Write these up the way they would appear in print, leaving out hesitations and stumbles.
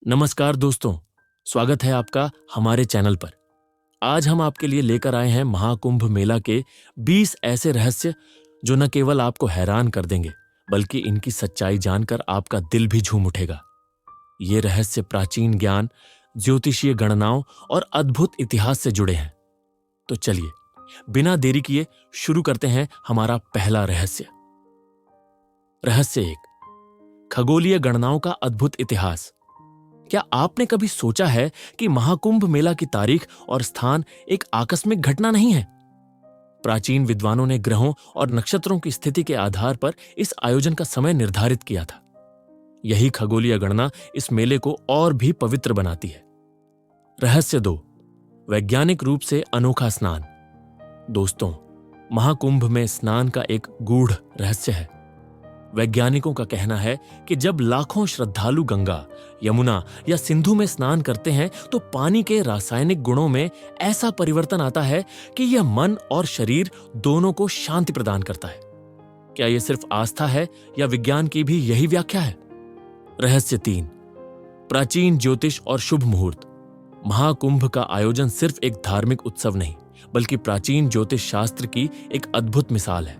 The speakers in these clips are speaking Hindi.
नमस्कार दोस्तों, स्वागत है आपका हमारे चैनल पर। आज हम आपके लिए लेकर आए हैं महाकुंभ मेला के 20 ऐसे रहस्य जो न केवल आपको हैरान कर देंगे बल्कि इनकी सच्चाई जानकर आपका दिल भी झूम उठेगा। ये रहस्य प्राचीन ज्ञान, ज्योतिषीय गणनाओं और अद्भुत इतिहास से जुड़े हैं। तो चलिए बिना देरी किए शुरू करते हैं हमारा पहला रहस्य। रहस्य 1, खगोलीय गणनाओं का अद्भुत इतिहास। क्या आपने कभी सोचा है कि महाकुंभ मेला की तारीख और स्थान एक आकस्मिक घटना नहीं है? प्राचीन विद्वानों ने ग्रहों और नक्षत्रों की स्थिति के आधार पर इस आयोजन का समय निर्धारित किया था। यही खगोलीय गणना इस मेले को और भी पवित्र बनाती है। रहस्य 2, वैज्ञानिक रूप से अनोखा स्नान। दोस्तों, महाकुंभ में स्नान का एक गूढ़ रहस्य है। वैज्ञानिकों का कहना है कि जब लाखों श्रद्धालु गंगा, यमुना या सिंधु में स्नान करते हैं तो पानी के रासायनिक गुणों में ऐसा परिवर्तन आता है कि यह मन और शरीर दोनों को शांति प्रदान करता है। क्या यह सिर्फ आस्था है या विज्ञान की भी यही व्याख्या है? रहस्य 3, प्राचीन ज्योतिष और शुभ मुहूर्त। महाकुंभ का आयोजन सिर्फ एक धार्मिक उत्सव नहीं बल्कि प्राचीन ज्योतिष शास्त्र की एक अद्भुत मिसाल है।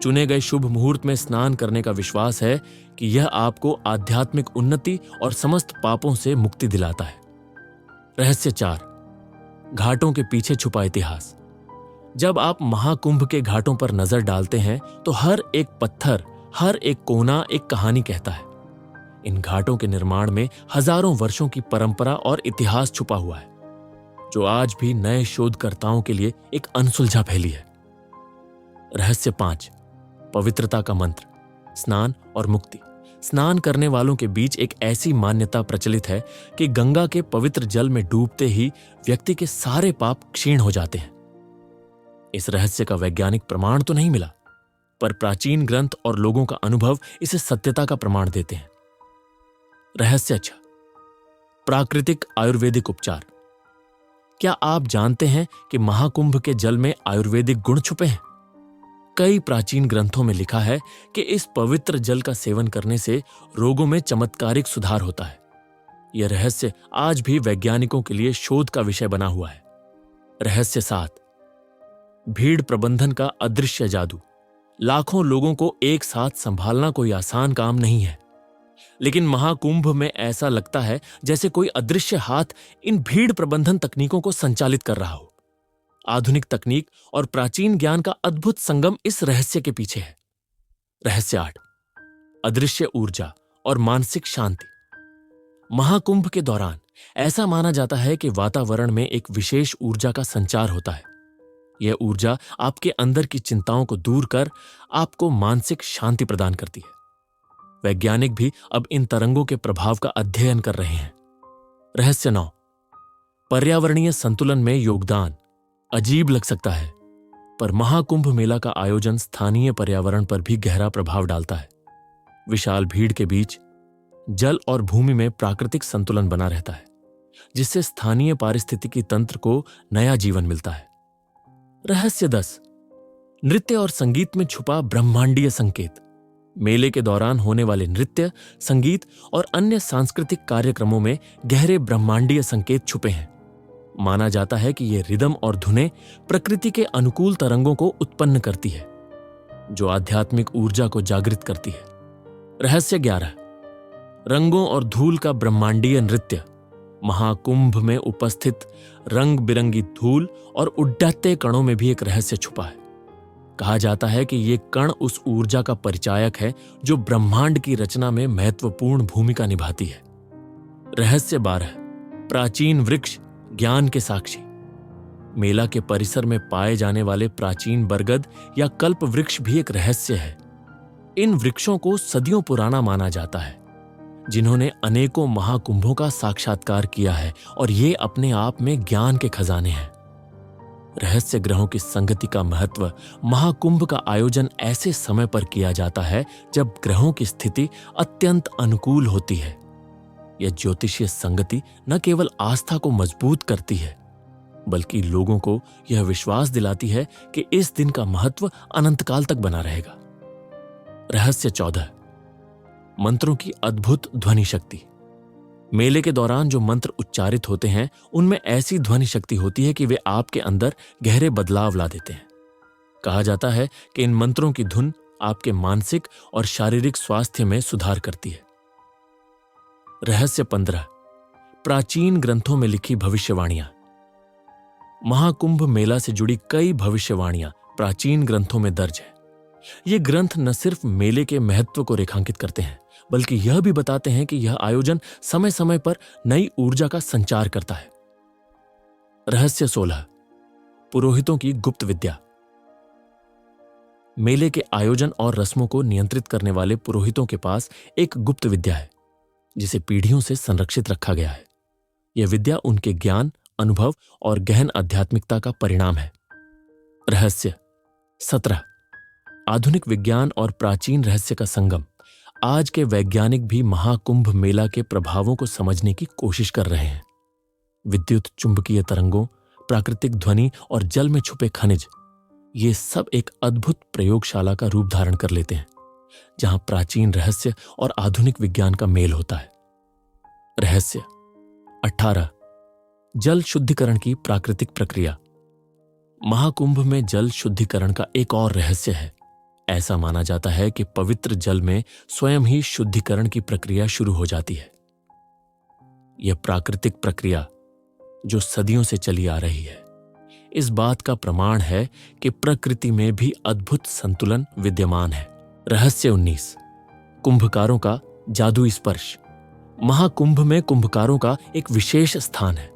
चुने गए शुभ मुहूर्त में स्नान करने का विश्वास है कि यह आपको आध्यात्मिक उन्नति और समस्त पापों से मुक्ति दिलाता है। रहस्य 4, घाटों के पीछे छुपा इतिहास। जब आप महाकुंभ के घाटों पर नजर डालते हैं तो हर एक पत्थर, हर एक कोना एक कहानी कहता है। इन घाटों के निर्माण में हजारों वर्षों की परंपरा और इतिहास छुपा हुआ है, जो आज भी नए शोधकर्ताओं के लिए एक अनसुलझा पहेली है। रहस्य 5, पवित्रता का मंत्र, स्नान और मुक्ति। स्नान करने वालों के बीच एक ऐसी मान्यता प्रचलित है कि गंगा के पवित्र जल में डूबते ही व्यक्ति के सारे पाप क्षीण हो जाते हैं। इस रहस्य का वैज्ञानिक प्रमाण तो नहीं मिला, पर प्राचीन ग्रंथ और लोगों का अनुभव इसे सत्यता का प्रमाण देते हैं। रहस्य 6, प्राकृतिक आयुर्वेदिक उपचार। क्या आप जानते हैं कि महाकुंभ के जल में आयुर्वेदिक गुण छुपे हैं? कई प्राचीन ग्रंथों में लिखा है कि इस पवित्र जल का सेवन करने से रोगों में चमत्कारिक सुधार होता है। यह रहस्य आज भी वैज्ञानिकों के लिए शोध का विषय बना हुआ है। रहस्य 7, भीड़ प्रबंधन का अदृश्य जादू। लाखों लोगों को एक साथ संभालना कोई आसान काम नहीं है, लेकिन महाकुंभ में ऐसा लगता है जैसे कोई अदृश्य हाथ इन भीड़ प्रबंधन तकनीकों को संचालित कर रहा हो। आधुनिक तकनीक और प्राचीन ज्ञान का अद्भुत संगम इस रहस्य के पीछे है। रहस्य 8, अदृश्य ऊर्जा और मानसिक शांति। महाकुंभ के दौरान ऐसा माना जाता है कि वातावरण में एक विशेष ऊर्जा का संचार होता है। यह ऊर्जा आपके अंदर की चिंताओं को दूर कर आपको मानसिक शांति प्रदान करती है। वैज्ञानिक भी अब इन तरंगों के प्रभाव का अध्ययन कर रहे हैं। रहस्य 9, पर्यावरणीय संतुलन में योगदान। अजीब लग सकता है, पर महाकुंभ मेला का आयोजन स्थानीय पर्यावरण पर भी गहरा प्रभाव डालता है। विशाल भीड़ के बीच जल और भूमि में प्राकृतिक संतुलन बना रहता है, जिससे स्थानीय पारिस्थितिकी तंत्र को नया जीवन मिलता है। रहस्य 10, नृत्य और संगीत में छुपा ब्रह्मांडीय संकेत। मेले के दौरान होने वाले नृत्य, संगीत और अन्य सांस्कृतिक कार्यक्रमों में गहरे ब्रह्मांडीय संकेत छुपे हैं। माना जाता है कि ये रिदम और धुनें प्रकृति के अनुकूल तरंगों को उत्पन्न करती है, जो आध्यात्मिक ऊर्जा को जागृत करती है। रहस्य 11, रंगों और धूल का ब्रह्मांडीय नृत्य। महाकुंभ में उपस्थित रंग बिरंगी धूल और उड्डते कणों में भी एक रहस्य छुपा है। कहा जाता है कि ये कण उस ऊर्जा का परिचायक है जो ब्रह्मांड की रचना में महत्वपूर्ण भूमिका निभाती है। रहस्य 12, प्राचीन वृक्ष, ज्ञान के साक्षी। मेला के परिसर में पाए जाने वाले प्राचीन बरगद या कल्प वृक्ष भी एक रहस्य है। इन वृक्षों को सदियों पुराना माना जाता है, जिन्होंने अनेकों महाकुंभों का साक्षात्कार किया है और ये अपने आप में ज्ञान के खजाने हैं। रहस्य ग्रहों की संगति का महत्व। महाकुंभ का आयोजन ऐसे समय पर किया जाता है जब ग्रहों की स्थिति अत्यंत अनुकूल होती है। यह ज्योतिषीय संगति न केवल आस्था को मजबूत करती है, बल्कि लोगों को यह विश्वास दिलाती है कि इस दिन का महत्व अनंतकाल तक बना रहेगा। रहस्य 14, मंत्रों की अद्भुत ध्वनि शक्ति। मेले के दौरान जो मंत्र उच्चारित होते हैं उनमें ऐसी ध्वनि शक्ति होती है कि वे आपके अंदर गहरे बदलाव ला देते हैं। कहा जाता है कि इन मंत्रों की धुन आपके मानसिक और शारीरिक स्वास्थ्य में सुधार करती है। रहस्य 15, प्राचीन ग्रंथों में लिखी भविष्यवाणियां। महाकुंभ मेला से जुड़ी कई भविष्यवाणियां प्राचीन ग्रंथों में दर्ज है। ये ग्रंथ न सिर्फ मेले के महत्व को रेखांकित करते हैं, बल्कि यह भी बताते हैं कि यह आयोजन समय समय पर नई ऊर्जा का संचार करता है। रहस्य 16, पुरोहितों की गुप्त विद्या। मेले के आयोजन और रस्मों को नियंत्रित करने वाले पुरोहितों के पास एक गुप्त विद्या है, जिसे पीढ़ियों से संरक्षित रखा गया है। यह विद्या उनके ज्ञान, अनुभव और गहन आध्यात्मिकता का परिणाम है। रहस्य 17, आधुनिक विज्ञान और प्राचीन रहस्य का संगम। आज के वैज्ञानिक भी महाकुंभ मेला के प्रभावों को समझने की कोशिश कर रहे हैं। विद्युत चुंबकीय तरंगों, प्राकृतिक ध्वनि और जल में छुपे खनिज, ये सब एक अद्भुत प्रयोगशाला का रूप धारण कर लेते हैं, जहां प्राचीन रहस्य और आधुनिक विज्ञान का मेल होता है। रहस्य 18, जल शुद्धिकरण की प्राकृतिक प्रक्रिया। महाकुंभ में जल शुद्धिकरण का एक और रहस्य है। ऐसा माना जाता है कि पवित्र जल में स्वयं ही शुद्धिकरण की प्रक्रिया शुरू हो जाती है। यह प्राकृतिक प्रक्रिया, जो सदियों से चली आ रही है, इस बात का प्रमाण है कि प्रकृति में भी अद्भुत संतुलन विद्यमान है। रहस्य 19, कुंभकारों का जादुई स्पर्श। महाकुंभ में कुंभकारों का एक विशेष स्थान है।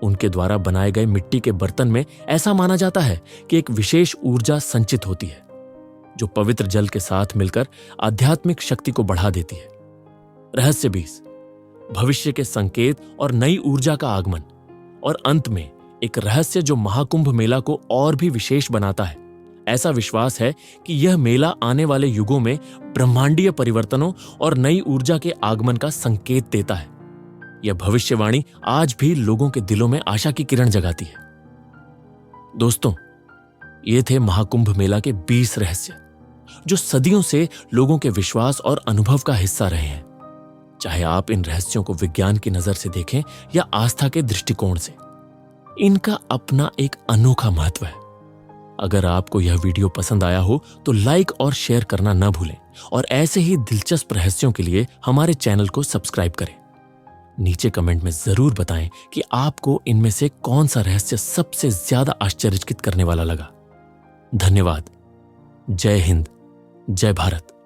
उनके द्वारा बनाए गए मिट्टी के बर्तन में ऐसा माना जाता है कि एक विशेष ऊर्जा संचित होती है, जो पवित्र जल के साथ मिलकर आध्यात्मिक शक्ति को बढ़ा देती है। रहस्य 20, भविष्य के संकेत और नई ऊर्जा का आगमन। और अंत में एक रहस्य जो महाकुंभ मेला को और भी विशेष बनाता है। ऐसा विश्वास है कि यह मेला आने वाले युगों में ब्रह्मांडीय परिवर्तनों और नई ऊर्जा के आगमन का संकेत देता है। यह भविष्यवाणी आज भी लोगों के दिलों में आशा की किरण जगाती है। दोस्तों, ये थे महाकुंभ मेला के 20 रहस्य, जो सदियों से लोगों के विश्वास और अनुभव का हिस्सा रहे हैं। चाहे आप इन रहस्यों को विज्ञान की नजर से देखें या आस्था के दृष्टिकोण से, इनका अपना एक अनोखा महत्व है। अगर आपको यह वीडियो पसंद आया हो तो लाइक और शेयर करना न भूलें, और ऐसे ही दिलचस्प रहस्यों के लिए हमारे चैनल को सब्सक्राइब करें। नीचे कमेंट में जरूर बताएं कि आपको इनमें से कौन सा रहस्य सबसे ज्यादा आश्चर्यचकित करने वाला लगा। धन्यवाद। जय हिंद, जय भारत।